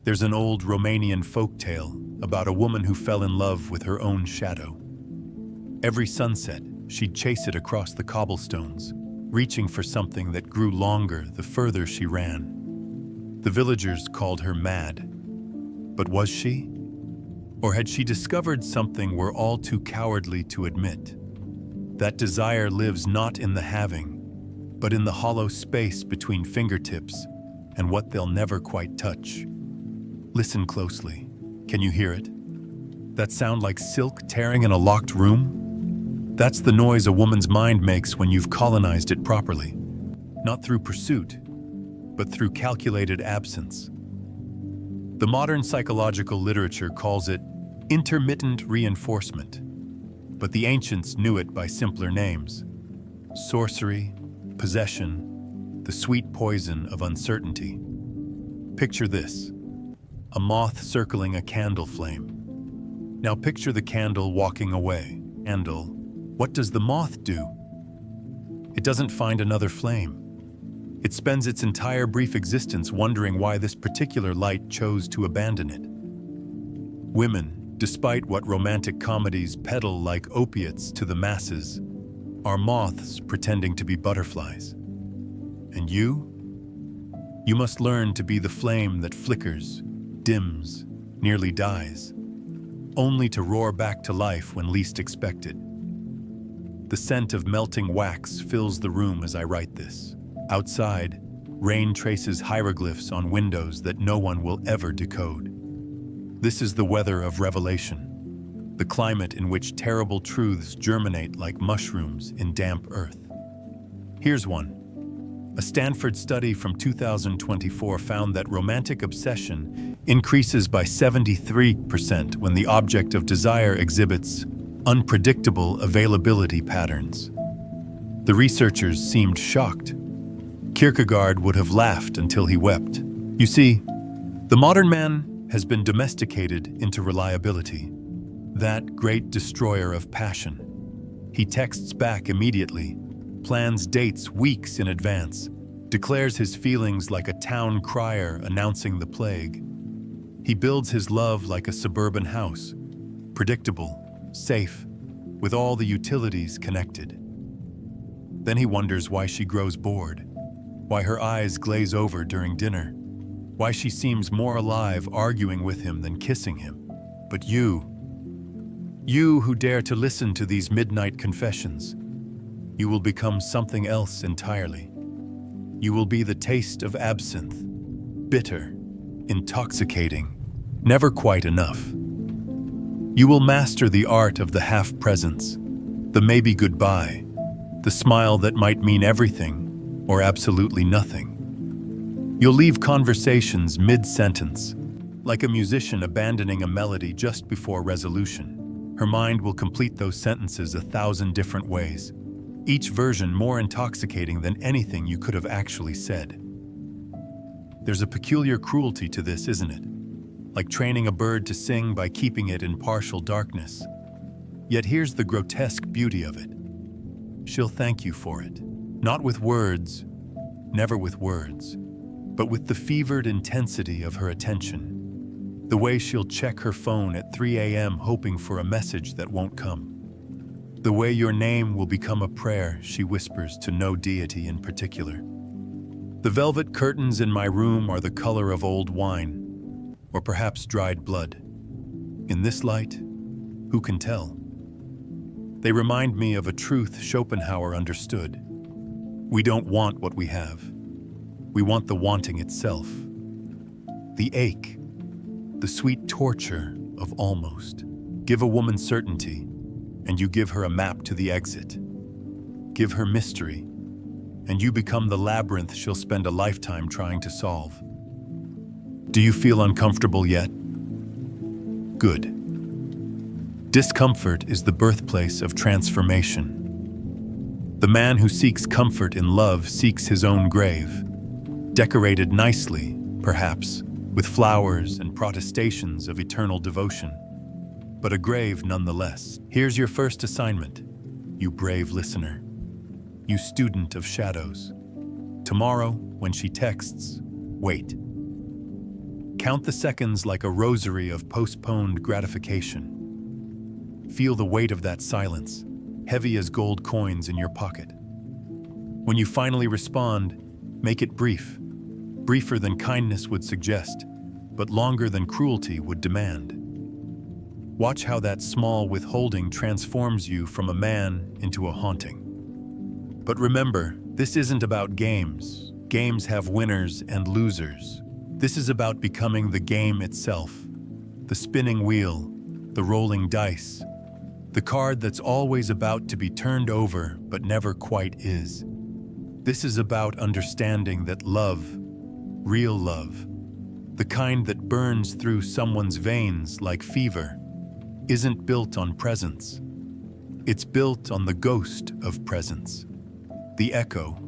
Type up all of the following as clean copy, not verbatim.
There's an old Romanian folktale about a woman who fell in love with her own shadow. Every sunset, she'd chase it across the cobblestones, reaching for something that grew longer the further she ran. The villagers called her mad. But was she? Or had she discovered something we're all too cowardly to admit? That desire lives not in the having, but in the hollow space between fingertips and what they'll never quite touch. Listen closely. Can you hear it? That sound like silk tearing in a locked room? That's the noise a woman's mind makes when you've colonized it properly. Not through pursuit, but through calculated absence. The modern psychological literature calls it intermittent reinforcement, but the ancients knew it by simpler names: sorcery, possession, the sweet poison of uncertainty. Picture this: a moth circling a candle flame. Now picture the candle walking away. Candle, what does the moth do? It doesn't find another flame. It spends its entire brief existence wondering why this particular light chose to abandon it. Women, despite what romantic comedies peddle like opiates to the masses, are moths pretending to be butterflies. And you? You must learn to be the flame that flickers, dims, nearly dies, only to roar back to life when least expected. The scent of melting wax fills the room as I write this. Outside, rain traces hieroglyphs on windows that no one will ever decode. This is the weather of revelation, the climate in which terrible truths germinate like mushrooms in damp earth. Here's one. A Stanford study from 2024 found that romantic obsession increases by 73% when the object of desire exhibits unpredictable availability patterns. The researchers seemed shocked. Kierkegaard would have laughed until he wept. You see, the modern man has been domesticated into reliability, that great destroyer of passion. He texts back immediately, plans dates weeks in advance, declares his feelings like a town crier announcing the plague. He builds his love like a suburban house, predictable, safe, with all the utilities connected. Then he wonders why she grows bored, why her eyes glaze over during dinner, why she seems more alive arguing with him than kissing him. But you who dare to listen to these midnight confessions, you will become something else entirely. You will be the taste of absinthe, bitter, intoxicating, never quite enough. You will master the art of the half-presence, the maybe goodbye, the smile that might mean everything or absolutely nothing. You'll leave conversations mid-sentence, like a musician abandoning a melody just before resolution. Her mind will complete those sentences 1,000 different ways, each version more intoxicating than anything you could have actually said. There's a peculiar cruelty to this, isn't it? Like training a bird to sing by keeping it in partial darkness. Yet here's the grotesque beauty of it. She'll thank you for it. Not with words, never with words, but with the fevered intensity of her attention. The way she'll check her phone at 3 a.m. hoping for a message that won't come. The way your name will become a prayer she whispers to no deity in particular. The velvet curtains in my room are the color of old wine, or perhaps dried blood. In this light, who can tell? They remind me of a truth Schopenhauer understood. We don't want what we have. We want the wanting itself. The ache, the sweet torture of almost. Give a woman certainty, and you give her a map to the exit. Give her mystery, and you become the labyrinth she'll spend a lifetime trying to solve. Do you feel uncomfortable yet? Good. Discomfort is the birthplace of transformation. The man who seeks comfort in love seeks his own grave, decorated nicely, perhaps, with flowers and protestations of eternal devotion, but a grave nonetheless. Here's your first assignment, you brave listener, you student of shadows. Tomorrow, when she texts, wait. Count the seconds like a rosary of postponed gratification. Feel the weight of that silence, heavy as gold coins in your pocket. When you finally respond, make it brief, briefer than kindness would suggest, but longer than cruelty would demand. Watch how that small withholding transforms you from a man into a haunting. But remember, this isn't about games. Games have winners and losers. This is about becoming the game itself, the spinning wheel, the rolling dice, the card that's always about to be turned over but never quite is. This is about understanding that love, real love, the kind that burns through someone's veins like fever, isn't built on presence. It's built on the ghost of presence, the echo,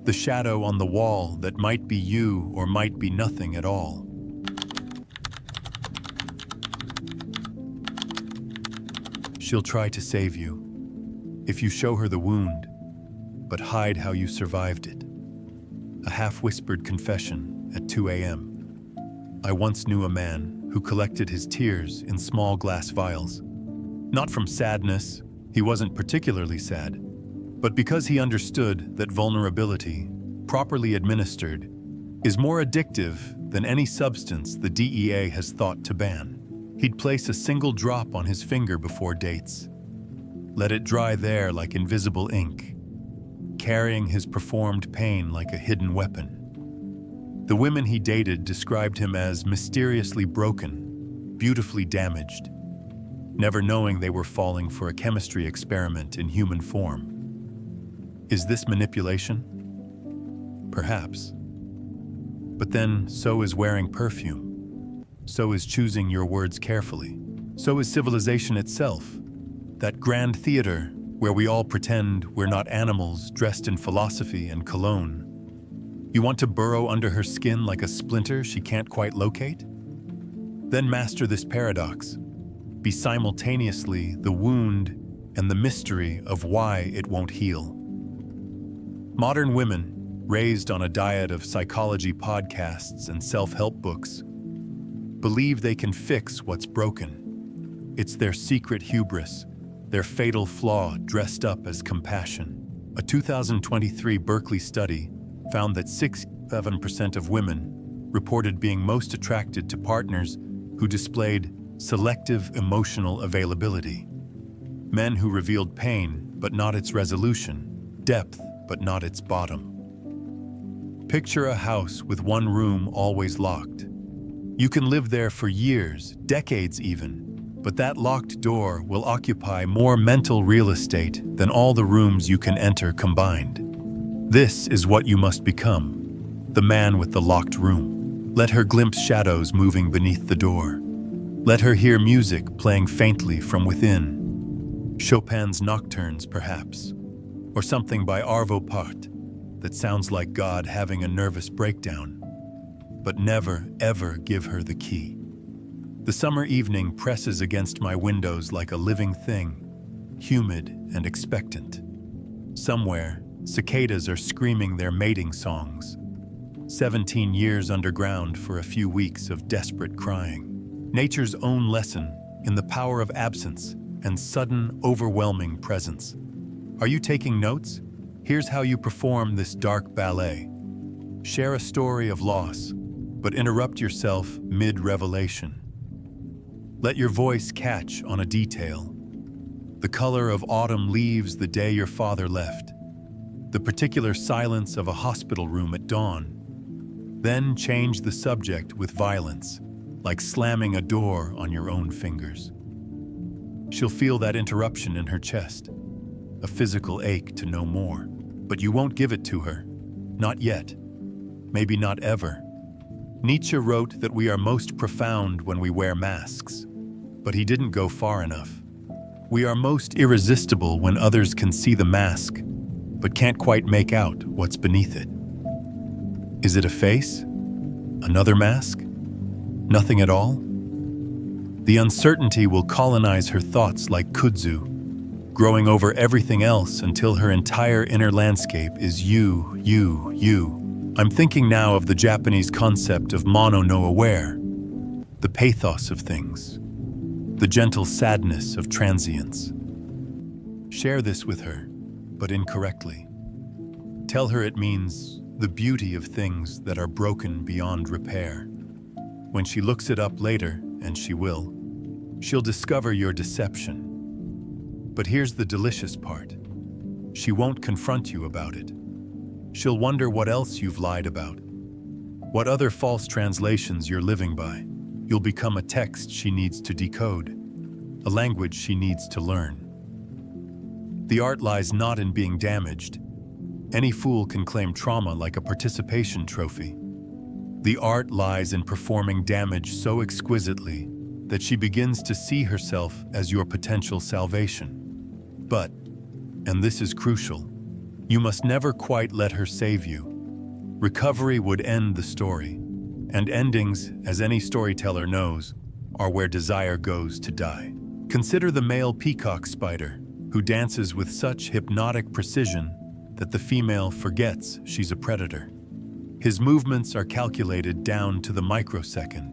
the shadow on the wall that might be you or might be nothing at all. She'll try to save you if you show her the wound, but hide how you survived it. A half-whispered confession at 2 a.m. I once knew a man who collected his tears in small glass vials. Not from sadness, he wasn't particularly sad, but because he understood that vulnerability, properly administered, is more addictive than any substance the DEA has thought to ban. He'd place a single drop on his finger before dates. Let it dry there like invisible ink, carrying his performed pain like a hidden weapon. The women he dated described him as mysteriously broken, beautifully damaged, never knowing they were falling for a chemistry experiment in human form. Is this manipulation? Perhaps. But then, so is wearing perfume. So is choosing your words carefully. So is civilization itself, that grand theater where we all pretend we're not animals dressed in philosophy and cologne. You want to burrow under her skin like a splinter she can't quite locate? Then master this paradox. Be simultaneously the wound and the mystery of why it won't heal. Modern women, raised on a diet of psychology podcasts and self-help books, believe they can fix what's broken. It's their secret hubris, their fatal flaw dressed up as compassion. A 2023 Berkeley study found that 67% of women reported being most attracted to partners who displayed selective emotional availability. Men who revealed pain but not its resolution, depth but not its bottom. Picture a house with one room always locked. You can live there for years, decades even, but that locked door will occupy more mental real estate than all the rooms you can enter combined. This is what you must become, the man with the locked room. Let her glimpse shadows moving beneath the door. Let her hear music playing faintly from within. Chopin's Nocturnes, perhaps, or something by Arvo Pärt that sounds like God having a nervous breakdown. But never, ever give her the key. The summer evening presses against my windows like a living thing, humid and expectant. Somewhere, cicadas are screaming their mating songs. 17 years underground for a few weeks of desperate crying. Nature's own lesson in the power of absence and sudden, overwhelming presence. Are you taking notes? Here's how you perform this dark ballet. Share a story of loss, but interrupt yourself mid-revelation. Let your voice catch on a detail. The color of autumn leaves the day your father left. The particular silence of a hospital room at dawn. Then change the subject with violence, like slamming a door on your own fingers. She'll feel that interruption in her chest, a physical ache to know more. But you won't give it to her. Not yet. Maybe not ever. Nietzsche wrote that we are most profound when we wear masks, but he didn't go far enough. We are most irresistible when others can see the mask, but can't quite make out what's beneath it. Is it a face? Another mask? Nothing at all? The uncertainty will colonize her thoughts like kudzu, growing over everything else until her entire inner landscape is you, you, you. I'm thinking now of the Japanese concept of mono no aware, the pathos of things, the gentle sadness of transience. Share this with her, but incorrectly. Tell her it means the beauty of things that are broken beyond repair. When she looks it up later, and she will, she'll discover your deception. But here's the delicious part. She won't confront you about it. She'll wonder what else you've lied about, what other false translations you're living by. You'll become a text she needs to decode, a language she needs to learn. The art lies not in being damaged. Any fool can claim trauma like a participation trophy. The art lies in performing damage so exquisitely that she begins to see herself as your potential salvation. But, and this is crucial, you must never quite let her save you. Recovery would end the story, and endings, as any storyteller knows, are where desire goes to die. Consider the male peacock spider, who dances with such hypnotic precision that the female forgets she's a predator. His movements are calculated down to the microsecond,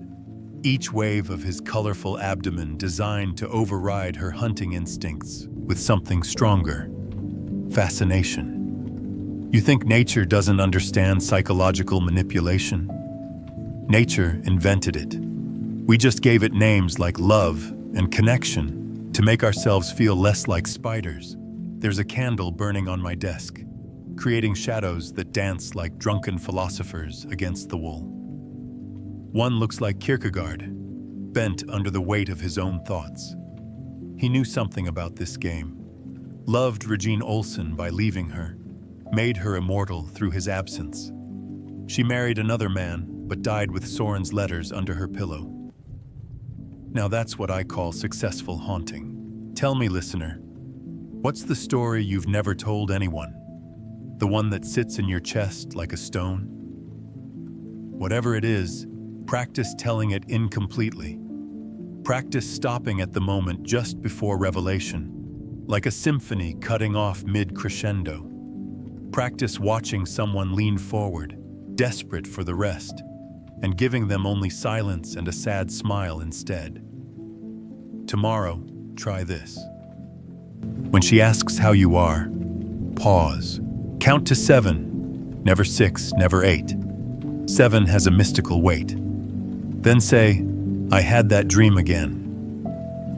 each wave of his colorful abdomen designed to override her hunting instincts with something stronger: fascination. You think nature doesn't understand psychological manipulation? Nature invented it. We just gave it names like love and connection to make ourselves feel less like spiders. There's a candle burning on my desk, creating shadows that dance like drunken philosophers against the wall. One looks like Kierkegaard, bent under the weight of his own thoughts. He knew something about this game, loved Regine Olsen by leaving her, made her immortal through his absence. She married another man, but died with Soren's letters under her pillow. Now that's what I call successful haunting. Tell me, listener, what's the story you've never told anyone? The one that sits in your chest like a stone? Whatever it is, practice telling it incompletely. Practice stopping at the moment just before revelation, like a symphony cutting off mid-crescendo. Practice watching someone lean forward, desperate for the rest, and giving them only silence and a sad smile instead. Tomorrow, try this. When she asks how you are, pause. Count to 7, never 6, never 8. 7 has a mystical weight. Then say, I had that dream again.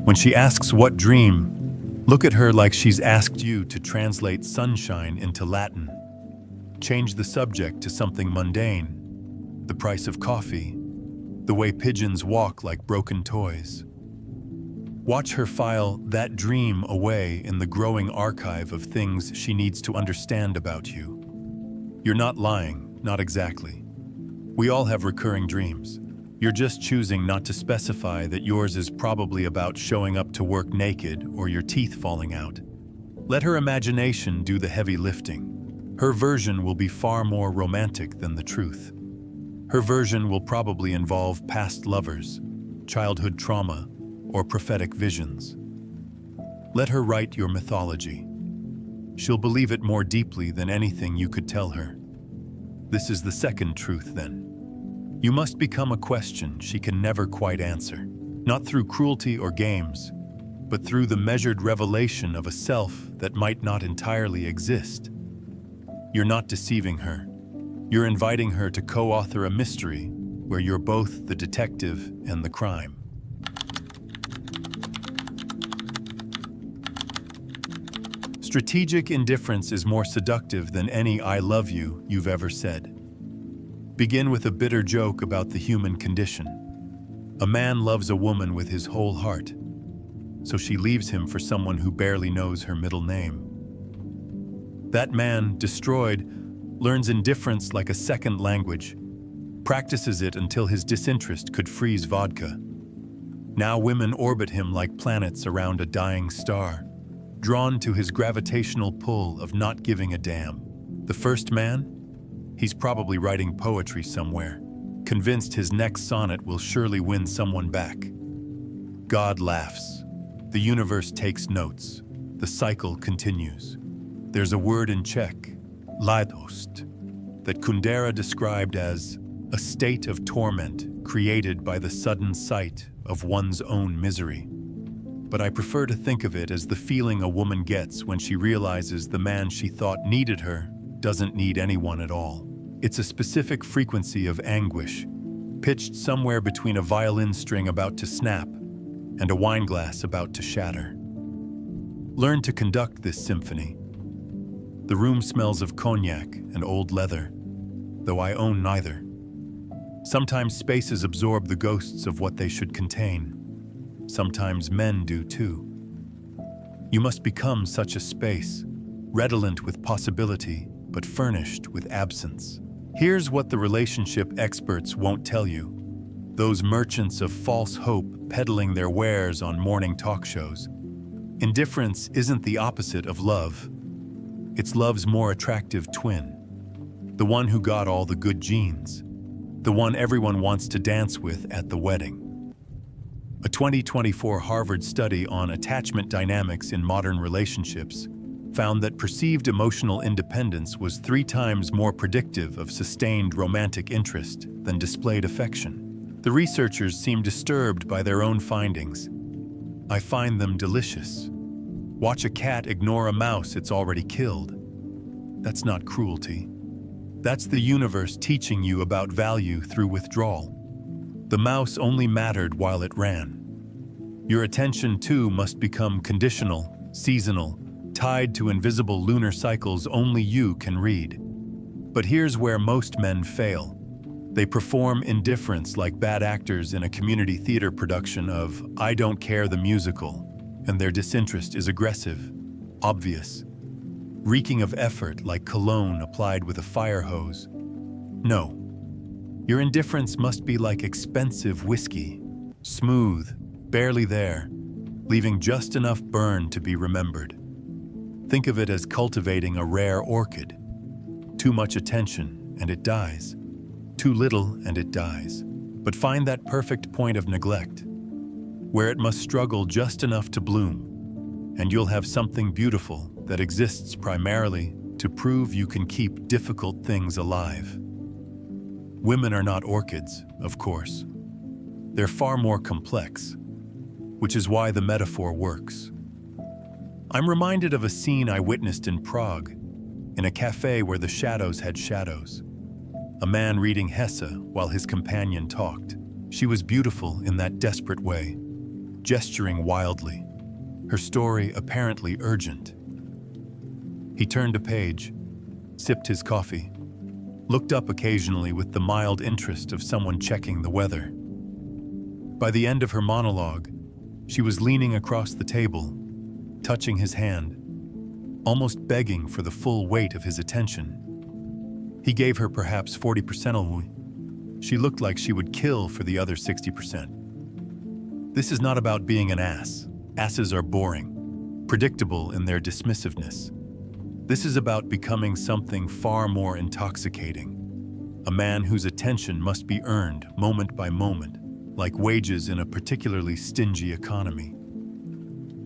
When she asks what dream, look at her like she's asked you to translate sunshine into Latin. Change the subject to something mundane, the price of coffee, the way pigeons walk like broken toys. Watch her file that dream away in the growing archive of things she needs to understand about you. You're not lying, not exactly. We all have recurring dreams. You're just choosing not to specify that yours is probably about showing up to work naked or your teeth falling out. Let her imagination do the heavy lifting. Her version will be far more romantic than the truth. Her version will probably involve past lovers, childhood trauma, or prophetic visions. Let her write your mythology. She'll believe it more deeply than anything you could tell her. This is the second truth, then. You must become a question she can never quite answer, not through cruelty or games, but through the measured revelation of a self that might not entirely exist. You're not deceiving her. You're inviting her to co-author a mystery where you're both the detective and the crime. Strategic indifference is more seductive than any "I love you" you've ever said. Begin with a bitter joke about the human condition. A man loves a woman with his whole heart, so she leaves him for someone who barely knows her middle name. That man, destroyed, learns indifference like a second language, practices it until his disinterest could freeze vodka. Now women orbit him like planets around a dying star, drawn to his gravitational pull of not giving a damn. The first man? He's probably writing poetry somewhere, convinced his next sonnet will surely win someone back. God laughs. The universe takes notes. The cycle continues. There's a word in Czech, leidost, that Kundera described as a state of torment created by the sudden sight of one's own misery. But I prefer to think of it as the feeling a woman gets when she realizes the man she thought needed her doesn't need anyone at all. It's a specific frequency of anguish, pitched somewhere between a violin string about to snap and a wineglass about to shatter. Learn to conduct this symphony. The room smells of cognac and old leather, though I own neither. Sometimes spaces absorb the ghosts of what they should contain. Sometimes men do too. You must become such a space, redolent with possibility, but furnished with absence. Here's what the relationship experts won't tell you. Those merchants of false hope peddling their wares on morning talk shows. Indifference isn't the opposite of love. It's love's more attractive twin. The one who got all the good genes. The one everyone wants to dance with at the wedding. A 2024 Harvard study on attachment dynamics in modern relationships found that perceived emotional independence was 3 times more predictive of sustained romantic interest than displayed affection. The researchers seem disturbed by their own findings. I find them delicious. Watch a cat ignore a mouse it's already killed. That's not cruelty. That's the universe teaching you about value through withdrawal. The mouse only mattered while it ran. Your attention, too, must become conditional, seasonal, tied to invisible lunar cycles only you can read. But here's where most men fail. They perform indifference like bad actors in a community theater production of I Don't Care the musical, and their disinterest is aggressive, obvious, reeking of effort like cologne applied with a fire hose. No. Your indifference must be like expensive whiskey, smooth, barely there, leaving just enough burn to be remembered. Think of it as cultivating a rare orchid. Too much attention, and it dies. Too little, and it dies. But find that perfect point of neglect, where it must struggle just enough to bloom, and you'll have something beautiful that exists primarily to prove you can keep difficult things alive. Women are not orchids, of course. They're far more complex, which is why the metaphor works. I'm reminded of a scene I witnessed in Prague, in a cafe where the shadows had shadows. A man reading Hesse while his companion talked. She was beautiful in that desperate way, gesturing wildly, her story apparently urgent. He turned a page, sipped his coffee, looked up occasionally with the mild interest of someone checking the weather. By the end of her monologue, she was leaning across the table, touching his hand, almost begging for the full weight of his attention. He gave her perhaps 40% of it. She looked like she would kill for the other 60%. This is not about being an ass. Asses are boring, predictable in their dismissiveness. This is about becoming something far more intoxicating. A man whose attention must be earned moment by moment, like wages in a particularly stingy economy.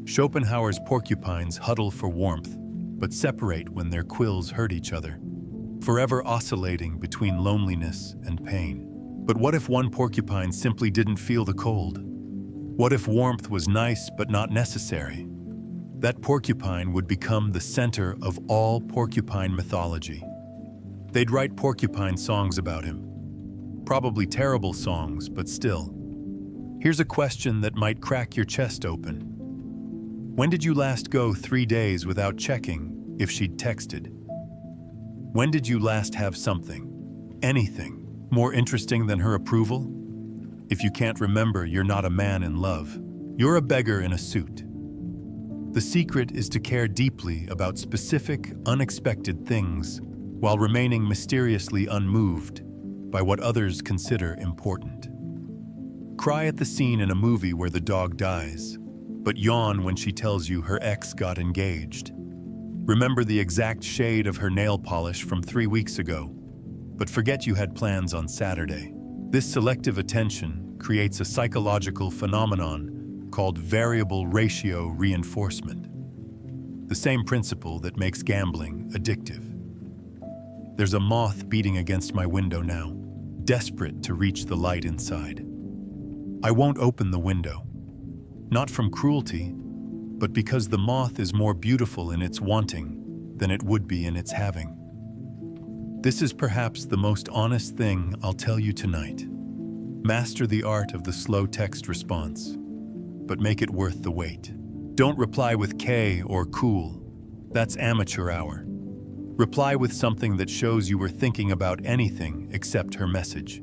Schopenhauer's porcupines huddle for warmth, but separate when their quills hurt each other, forever oscillating between loneliness and pain. But what if one porcupine simply didn't feel the cold? What if warmth was nice but not necessary? That porcupine would become the center of all porcupine mythology. They'd write porcupine songs about him. Probably terrible songs, but still. Here's a question that might crack your chest open. When did you last go 3 days without checking if she'd texted? When did you last have something, anything, more interesting than her approval? If you can't remember, you're not a man in love. You're a beggar in a suit. The secret is to care deeply about specific, unexpected things while remaining mysteriously unmoved by what others consider important. Cry at the scene in a movie where the dog dies, but yawn when she tells you her ex got engaged. Remember the exact shade of her nail polish from 3 weeks ago, but forget you had plans on Saturday. This selective attention creates a psychological phenomenon called variable ratio reinforcement, the same principle that makes gambling addictive. There's a moth beating against my window now. desperate to reach the light inside. I won't open the window, not from cruelty, but because the moth is more beautiful in its wanting than it would be in its having. This is perhaps the most honest thing I'll tell you tonight. Master the art of the slow text response, but make it worth the wait. Don't reply with K or cool. That's amateur hour. Reply with something that shows you were thinking about anything except her message.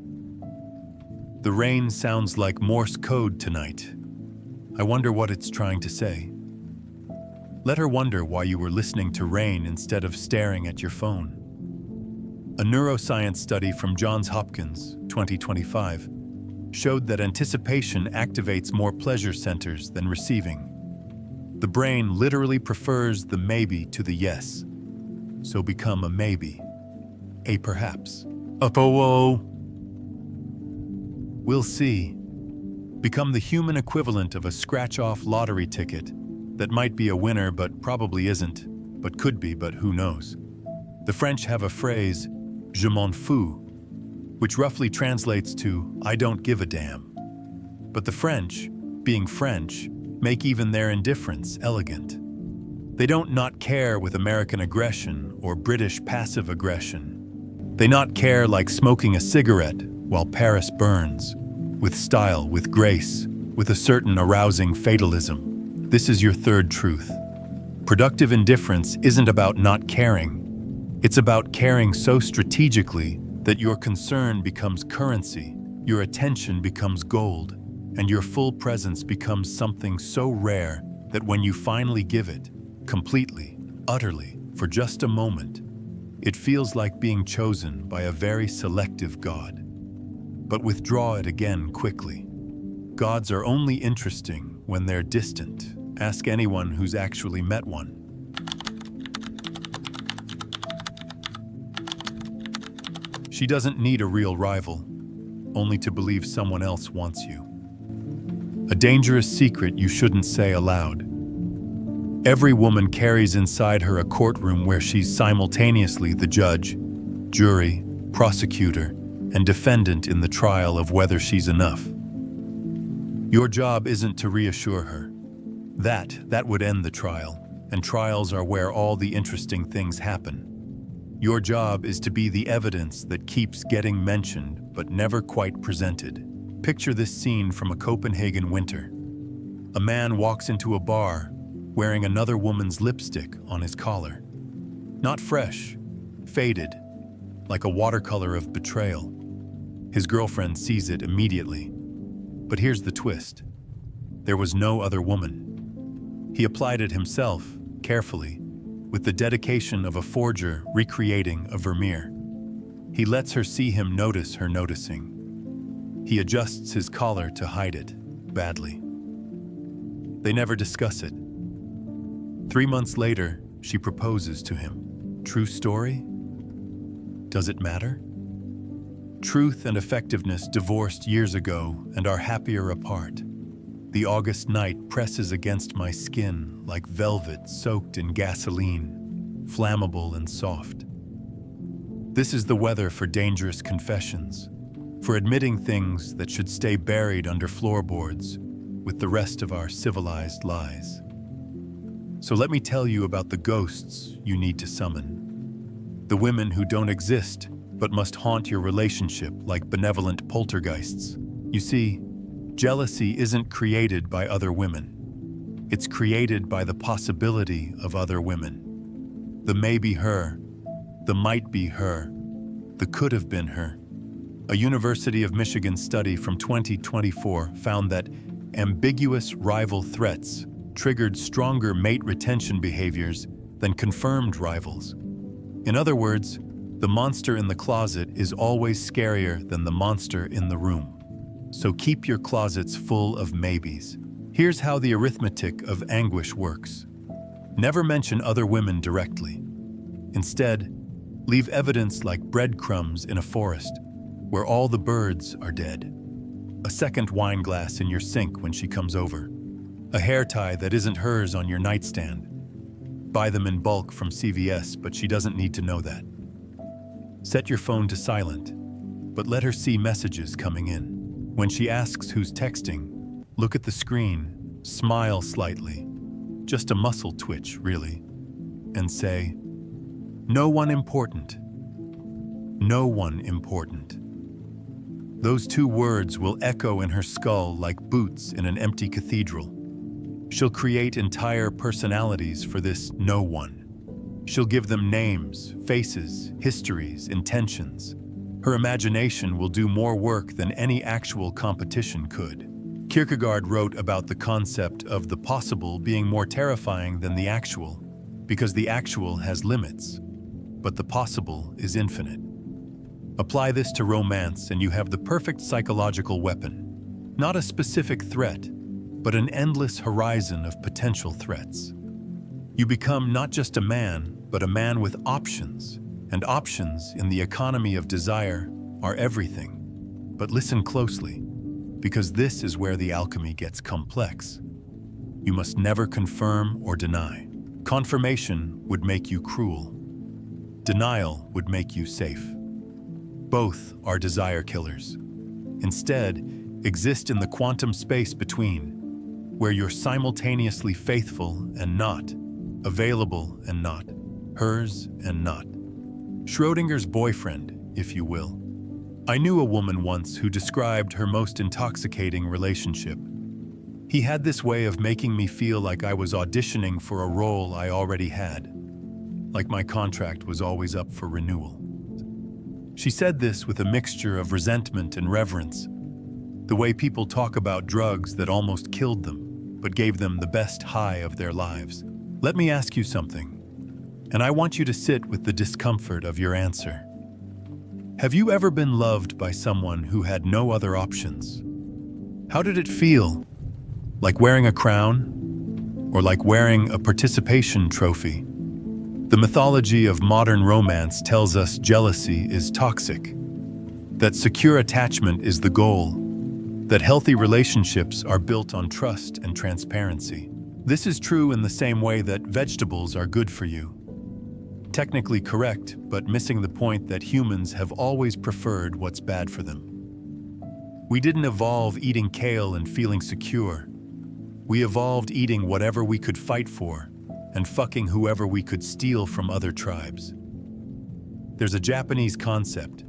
The rain sounds like Morse code tonight. I wonder what it's trying to say. Let her wonder why you were listening to rain instead of staring at your phone. A neuroscience study from Johns Hopkins, 2025, showed that anticipation activates more pleasure centers than receiving. The brain literally prefers the maybe to the yes. So become a maybe, a perhaps, a po-oh. We'll see. Become the human equivalent of a scratch-off lottery ticket that might be a winner but probably isn't, but could be, but who knows. The French have a phrase, je m'en fous, which roughly translates to, I don't give a damn. But the French, being French, make even their indifference elegant. They don't not care with American aggression or British passive aggression. They not care like smoking a cigarette while Paris burns, with style, with grace, with a certain arousing fatalism. This is your third truth. Productive indifference isn't about not caring. It's about caring so strategically that your concern becomes currency, your attention becomes gold, and your full presence becomes something so rare that when you finally give it, completely, utterly, for just a moment, it feels like being chosen by a very selective God. But withdraw it again quickly. Gods are only interesting when they're distant. Ask anyone who's actually met one. She doesn't need a real rival, only to believe someone else wants you. A dangerous secret you shouldn't say aloud. Every woman carries inside her a courtroom where she's simultaneously the judge, jury, prosecutor, and defendant in the trial of whether she's enough. Your job isn't to reassure her. That would end the trial, and trials are where all the interesting things happen. Your job is to be the evidence that keeps getting mentioned but never quite presented. Picture this scene from a Copenhagen winter. A man walks into a bar wearing another woman's lipstick on his collar. Not fresh, faded, like a watercolor of betrayal. His girlfriend sees it immediately. But here's the twist. There was no other woman. He applied it himself, carefully, with the dedication of a forger recreating a Vermeer. He lets her see him notice her noticing. He adjusts his collar to hide it, badly. They never discuss it. 3 months later, she proposes to him. True story? Does it matter? Truth and effectiveness divorced years ago and are happier apart. The August night presses against my skin like velvet soaked in gasoline, flammable and soft. This is the weather for dangerous confessions, for admitting things that should stay buried under floorboards with the rest of our civilized lies. So let me tell you about the ghosts you need to summon. The women who don't exist but must haunt your relationship like benevolent poltergeists. You see, jealousy isn't created by other women. It's created by the possibility of other women. The may be her, the might be her, the could have been her. A University of Michigan study from 2024 found that ambiguous rival threats triggered stronger mate retention behaviors than confirmed rivals. In other words, the monster in the closet is always scarier than the monster in the room. So keep your closets full of maybes. Here's how the arithmetic of anguish works. Never mention other women directly. Instead, leave evidence like breadcrumbs in a forest where all the birds are dead. A second wine glass in your sink when she comes over. A hair tie that isn't hers on your nightstand. Buy them in bulk from CVS, but she doesn't need to know that. Set your phone to silent. but let her see messages coming in. When she asks who's texting, look at the screen, smile slightly, just a muscle twitch, really, and say, "No one important. No one important." Those two words will echo in her skull like boots in an empty cathedral. She'll create entire personalities for this no one. She'll give them names, faces, histories, intentions. Her imagination will do more work than any actual competition could. Kierkegaard wrote about the concept of the possible being more terrifying than the actual, because the actual has limits, but the possible is infinite. Apply this to romance and you have the perfect psychological weapon. Not a specific threat, but an endless horizon of potential threats. You become not just a man, but a man with options, and options in the economy of desire are everything. But listen closely, because this is where the alchemy gets complex. You must never confirm or deny. Confirmation would make you cruel. Denial would make you safe. Both are desire killers. Instead, exist in the quantum space between, where you're simultaneously faithful and not, available and not, hers and not. Schrodinger's boyfriend, if you will. I knew a woman once who described her most intoxicating relationship. He had this way of making me feel like I was auditioning for a role I already had, like my contract was always up for renewal. She said this with a mixture of resentment and reverence, the way people talk about drugs that almost killed them, but gave them the best high of their lives. Let me ask you something, and I want you to sit with the discomfort of your answer. Have you ever been loved by someone who had no other options? How did it feel? Like wearing a crown? Or like wearing a participation trophy? The mythology of modern romance tells us jealousy is toxic, that secure attachment is the goal, that healthy relationships are built on trust and transparency. This is true in the same way that vegetables are good for you. Technically correct, but missing the point that humans have always preferred what's bad for them. We didn't evolve eating kale and feeling secure. We evolved eating whatever we could fight for and fucking whoever we could steal from other tribes. There's a Japanese concept,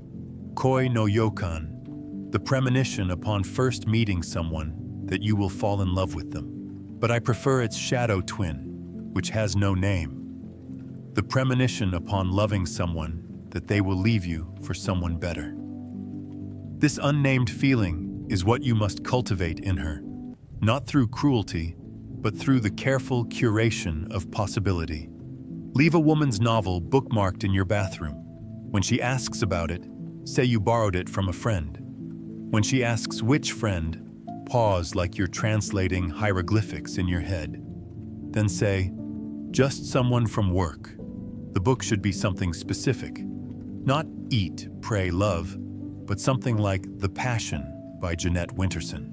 koi no yokan, the premonition upon first meeting someone that you will fall in love with them. But I prefer its shadow twin, which has no name. The premonition upon loving someone that they will leave you for someone better. This unnamed feeling is what you must cultivate in her, not through cruelty, but through the careful curation of possibility. Leave a woman's novel bookmarked in your bathroom. When she asks about it, say you borrowed it from a friend. When she asks which friend, pause like you're translating hieroglyphics in your head. Then say, just someone from work. The book should be something specific. Not Eat, Pray, Love, but something like The Passion by Jeanette Winterson.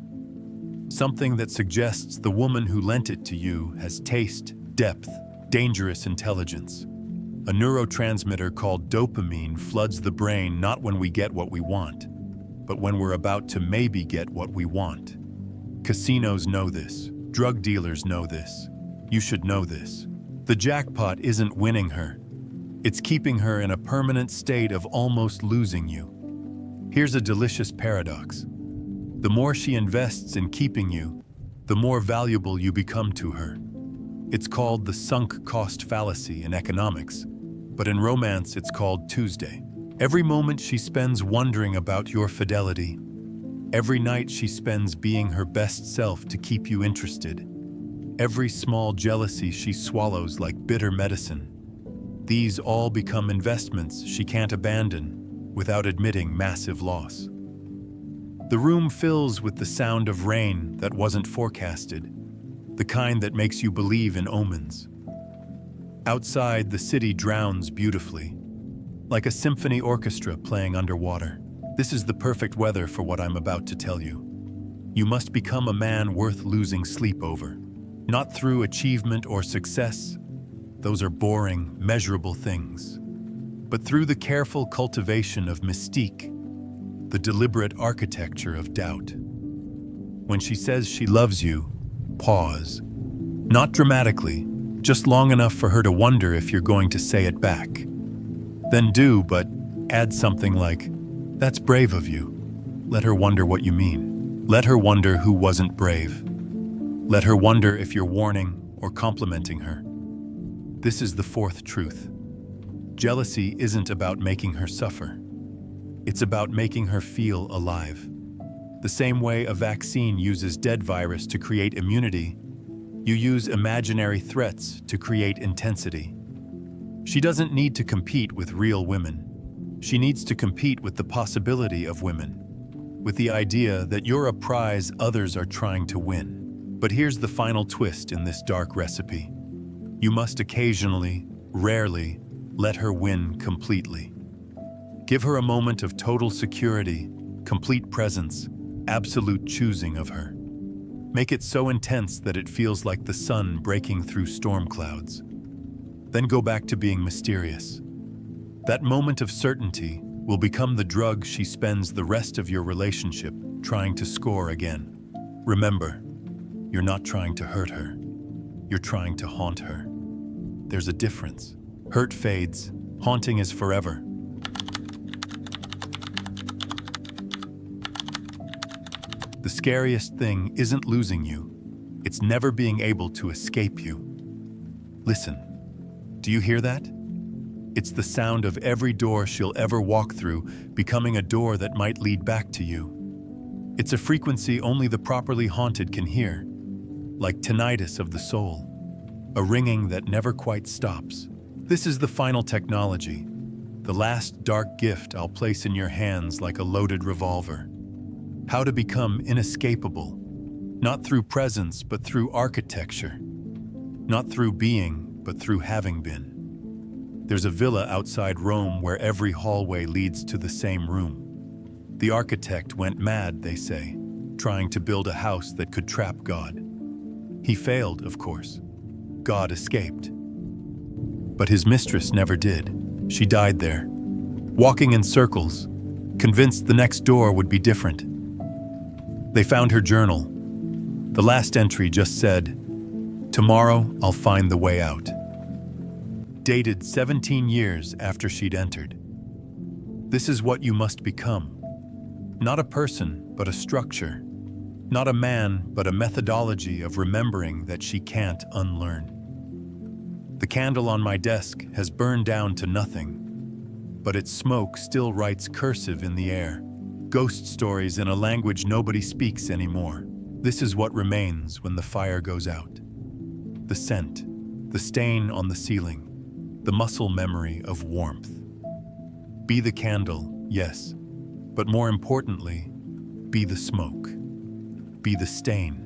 Something that suggests the woman who lent it to you has taste, depth, dangerous intelligence. A neurotransmitter called dopamine floods the brain not when we get what we want, but when we're about to maybe get what we want. Casinos know this. Drug dealers know this. You should know this. The jackpot isn't winning her. It's keeping her in a permanent state of almost losing you. Here's a delicious paradox. The more she invests in keeping you, the more valuable you become to her. It's called the sunk cost fallacy in economics, but in romance it's called Tuesday. Every moment she spends wondering about your fidelity. Every night she spends being her best self to keep you interested. Every small jealousy she swallows like bitter medicine. These all become investments she can't abandon without admitting massive loss. The room fills with the sound of rain that wasn't forecasted, the kind that makes you believe in omens. Outside, the city drowns beautifully, like a symphony orchestra playing underwater. This is the perfect weather for what I'm about to tell you. You must become a man worth losing sleep over, not through achievement or success. Those are boring, measurable things, but through the careful cultivation of mystique, the deliberate architecture of doubt. When she says she loves you, pause. Not dramatically, just long enough for her to wonder if you're going to say it back. Then do, but add something like, "That's brave of you." Let her wonder what you mean. Let her wonder who wasn't brave. Let her wonder if you're warning or complimenting her. This is the fourth truth. Jealousy isn't about making her suffer. It's about making her feel alive. The same way a vaccine uses dead virus to create immunity, you use imaginary threats to create intensity. She doesn't need to compete with real women. She needs to compete with the possibility of women, with the idea that you're a prize others are trying to win. But here's the final twist in this dark recipe. You must occasionally, rarely, let her win completely. Give her a moment of total security, complete presence, absolute choosing of her. Make it so intense that it feels like the sun breaking through storm clouds. Then go back to being mysterious. That moment of certainty will become the drug she spends the rest of your relationship trying to score again. Remember, you're not trying to hurt her. You're trying to haunt her. There's a difference. Hurt fades, haunting is forever. The scariest thing isn't losing you. It's never being able to escape you. Listen, do you hear that? It's the sound of every door she'll ever walk through becoming a door that might lead back to you. It's a frequency only the properly haunted can hear, like tinnitus of the soul, a ringing that never quite stops. This is the final technology, the last dark gift I'll place in your hands like a loaded revolver. How to become inescapable, not through presence but through architecture, not through being but through having been. There's a villa outside Rome where every hallway leads to the same room. The architect went mad, they say, trying to build a house that could trap God. He failed, of course. God escaped. But his mistress never did. She died there, walking in circles, convinced the next door would be different. They found her journal. The last entry just said, "Tomorrow I'll find the way out." Dated 17 years after she'd entered. This is what you must become. Not a person, but a structure. Not a man, but a methodology of remembering that she can't unlearn. The candle on my desk has burned down to nothing, but its smoke still writes cursive in the air. Ghost stories in a language nobody speaks anymore. This is what remains when the fire goes out. The scent, the stain on the ceiling, the muscle memory of warmth. Be the candle, yes, but more importantly, be the smoke. Be the stain.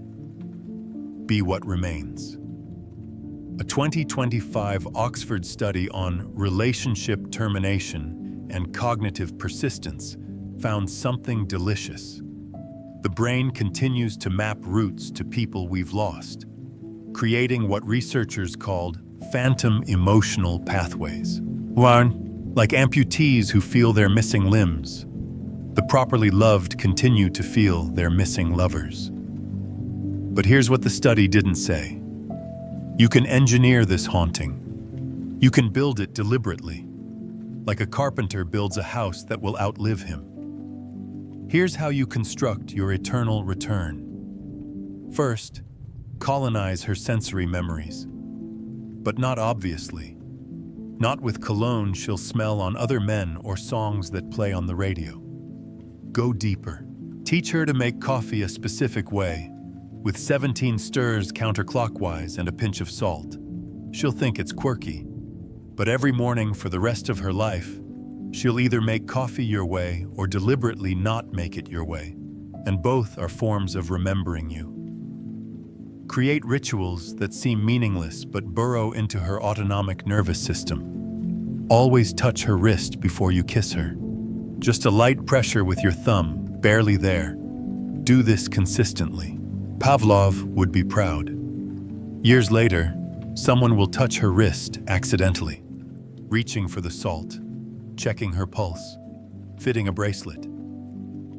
Be what remains. A 2025 Oxford study on relationship termination and cognitive persistence found something delicious. The brain continues to map routes to people we've lost, creating what researchers called phantom emotional pathways. Like amputees who feel their missing limbs, the properly loved continue to feel their missing lovers. But here's what the study didn't say. You can engineer this haunting. You can build it deliberately, like a carpenter builds a house that will outlive him. Here's how you construct your eternal return. First, colonize her sensory memories, but not obviously. Not with cologne she'll smell on other men or songs that play on the radio. Go deeper. Teach her to make coffee a specific way, with 17 stirs counterclockwise and a pinch of salt. She'll think it's quirky, but every morning for the rest of her life, she'll either make coffee your way or deliberately not make it your way, and both are forms of remembering you. Create rituals that seem meaningless but burrow into her autonomic nervous system. Always touch her wrist before you kiss her. Just a light pressure with your thumb, barely there. Do this consistently. Pavlov would be proud. Years later, someone will touch her wrist accidentally, reaching for the salt, checking her pulse, fitting a bracelet.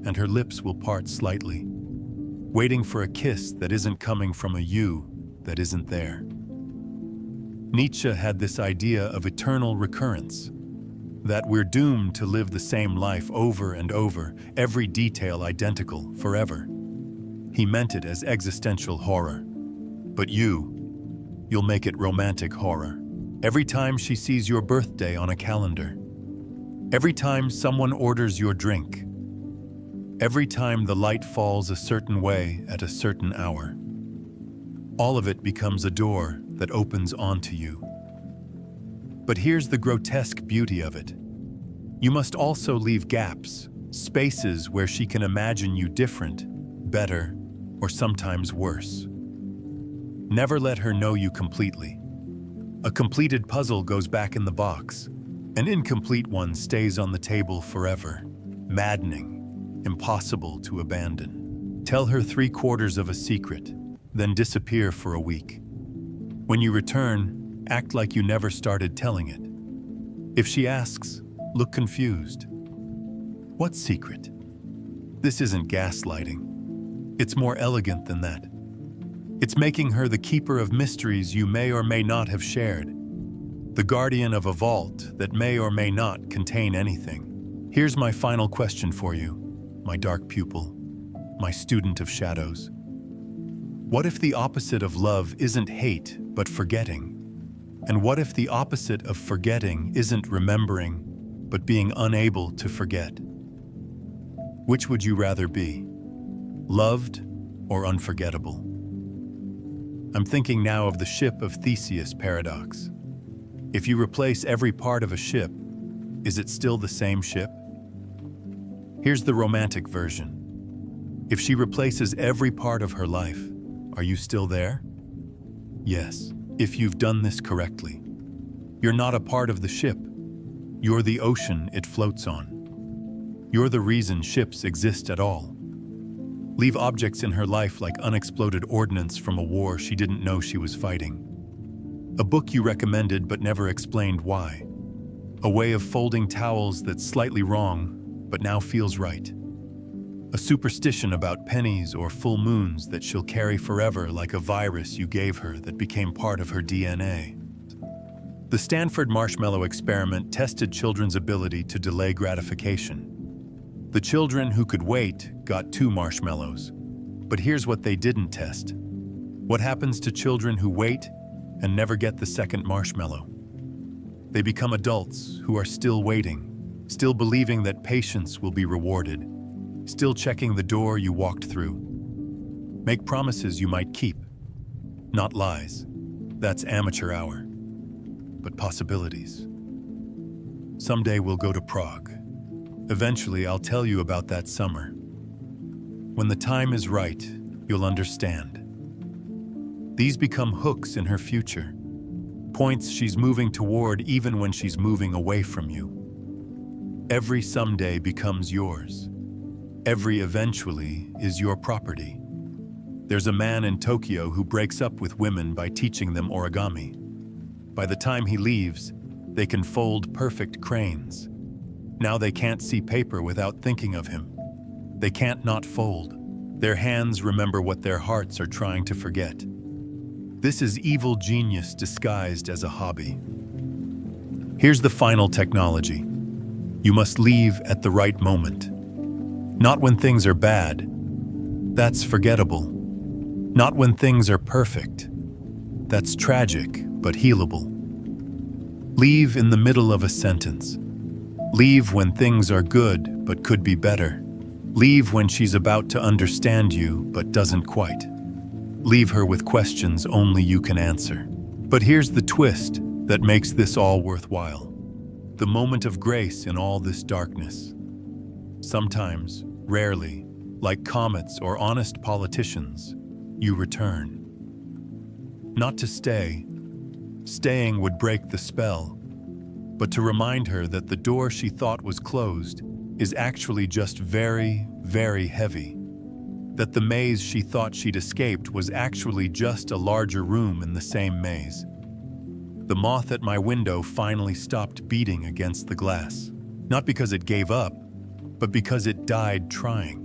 and her lips will part slightly, waiting for a kiss that isn't coming from a you that isn't there. Nietzsche had this idea of eternal recurrence, that we're doomed to live the same life over and over, every detail identical, forever. He meant it as existential horror. But you'll make it romantic horror. Every time she sees your birthday on a calendar, every time someone orders your drink, every time the light falls a certain way at a certain hour, all of it becomes a door that opens onto you. But here's the grotesque beauty of it. You must also leave gaps, spaces where she can imagine you different, better, or sometimes worse. Never let her know you completely. A completed puzzle goes back in the box. An incomplete one stays on the table forever. Maddening, impossible to abandon. Tell her 3/4 of a secret, then disappear for a week. When you return, act like you never started telling it. If she asks, look confused. What secret? This isn't gaslighting. It's more elegant than that. It's making her the keeper of mysteries you may or may not have shared, the guardian of a vault that may or may not contain anything. Here's my final question for you, my dark pupil, my student of shadows. What if the opposite of love isn't hate, but forgetting? And what if the opposite of forgetting isn't remembering, but being unable to forget? Which would you rather be? Loved or unforgettable? I'm thinking now of the ship of Theseus paradox. If you replace every part of a ship, is it still the same ship? Here's the romantic version. If she replaces every part of her life, are you still there? Yes, if you've done this correctly. You're not a part of the ship. You're the ocean it floats on. You're the reason ships exist at all. Leave objects in her life like unexploded ordnance from a war she didn't know she was fighting. A book you recommended but never explained why. A way of folding towels that's slightly wrong but now feels right. A superstition about pennies or full moons that she'll carry forever like a virus you gave her that became part of her DNA. The Stanford marshmallow experiment tested children's ability to delay gratification. The children who could wait got 2 marshmallows. But here's what they didn't test. What happens to children who wait and never get the second marshmallow? They become adults who are still waiting, still believing that patience will be rewarded, still checking the door you walked through. Make promises you might keep, not lies. That's amateur hour. But possibilities. Someday we'll go to Prague. Eventually, I'll tell you about that summer. When the time is right, you'll understand. These become hooks in her future, points she's moving toward even when she's moving away from you. Every someday becomes yours. Every eventually is your property. There's a man in Tokyo who breaks up with women by teaching them origami. By the time he leaves, they can fold perfect cranes. Now they can't see paper without thinking of him. They can't not fold. Their hands remember what their hearts are trying to forget. This is evil genius disguised as a hobby. Here's the final technology. You must leave at the right moment. Not when things are bad. That's forgettable. Not when things are perfect. That's tragic, but healable. Leave in the middle of a sentence. Leave when things are good, but could be better. Leave when she's about to understand you, but doesn't quite. Leave her with questions only you can answer. But here's the twist that makes this all worthwhile. The moment of grace in all this darkness. Sometimes, rarely, like comets or honest politicians, you return. Not to stay. Staying would break the spell. But to remind her that the door she thought was closed is actually just very, very heavy. That the maze she thought she'd escaped was actually just a larger room in the same maze. The moth at my window finally stopped beating against the glass. Not because it gave up, but because it died trying.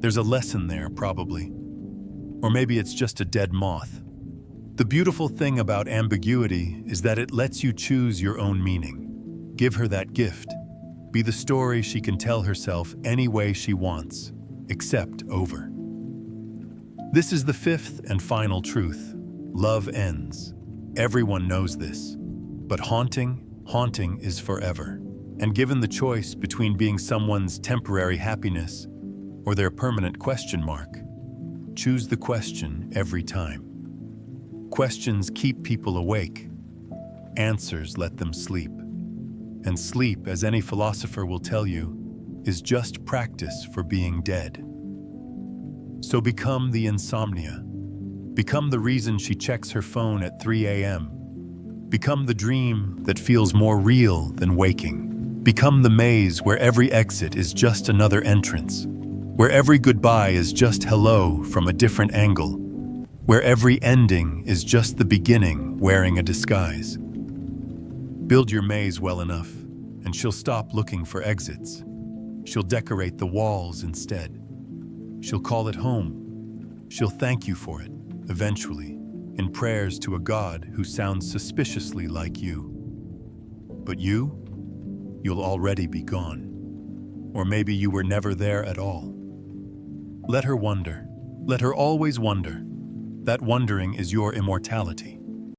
There's a lesson there, probably. Or maybe it's just a dead moth. The beautiful thing about ambiguity is that it lets you choose your own meaning. Give her that gift. Be the story she can tell herself any way she wants, except over. This is the fifth and final truth. Love ends. Everyone knows this. But haunting is forever. And given the choice between being someone's temporary happiness or their permanent question mark, choose the question every time. Questions keep people awake. Answers let them sleep. And sleep, as any philosopher will tell you, is just practice for being dead. So become the insomnia. Become the reason she checks her phone at 3 a.m. Become the dream that feels more real than waking. Become the maze where every exit is just another entrance, where every goodbye is just hello from a different angle, where every ending is just the beginning wearing a disguise. Build your maze well enough, and she'll stop looking for exits. She'll decorate the walls instead. She'll call it home. She'll thank you for it, eventually, in prayers to a God who sounds suspiciously like you. But you'll already be gone. Or maybe you were never there at all. Let her wonder. Let her always wonder. That wondering is your immortality.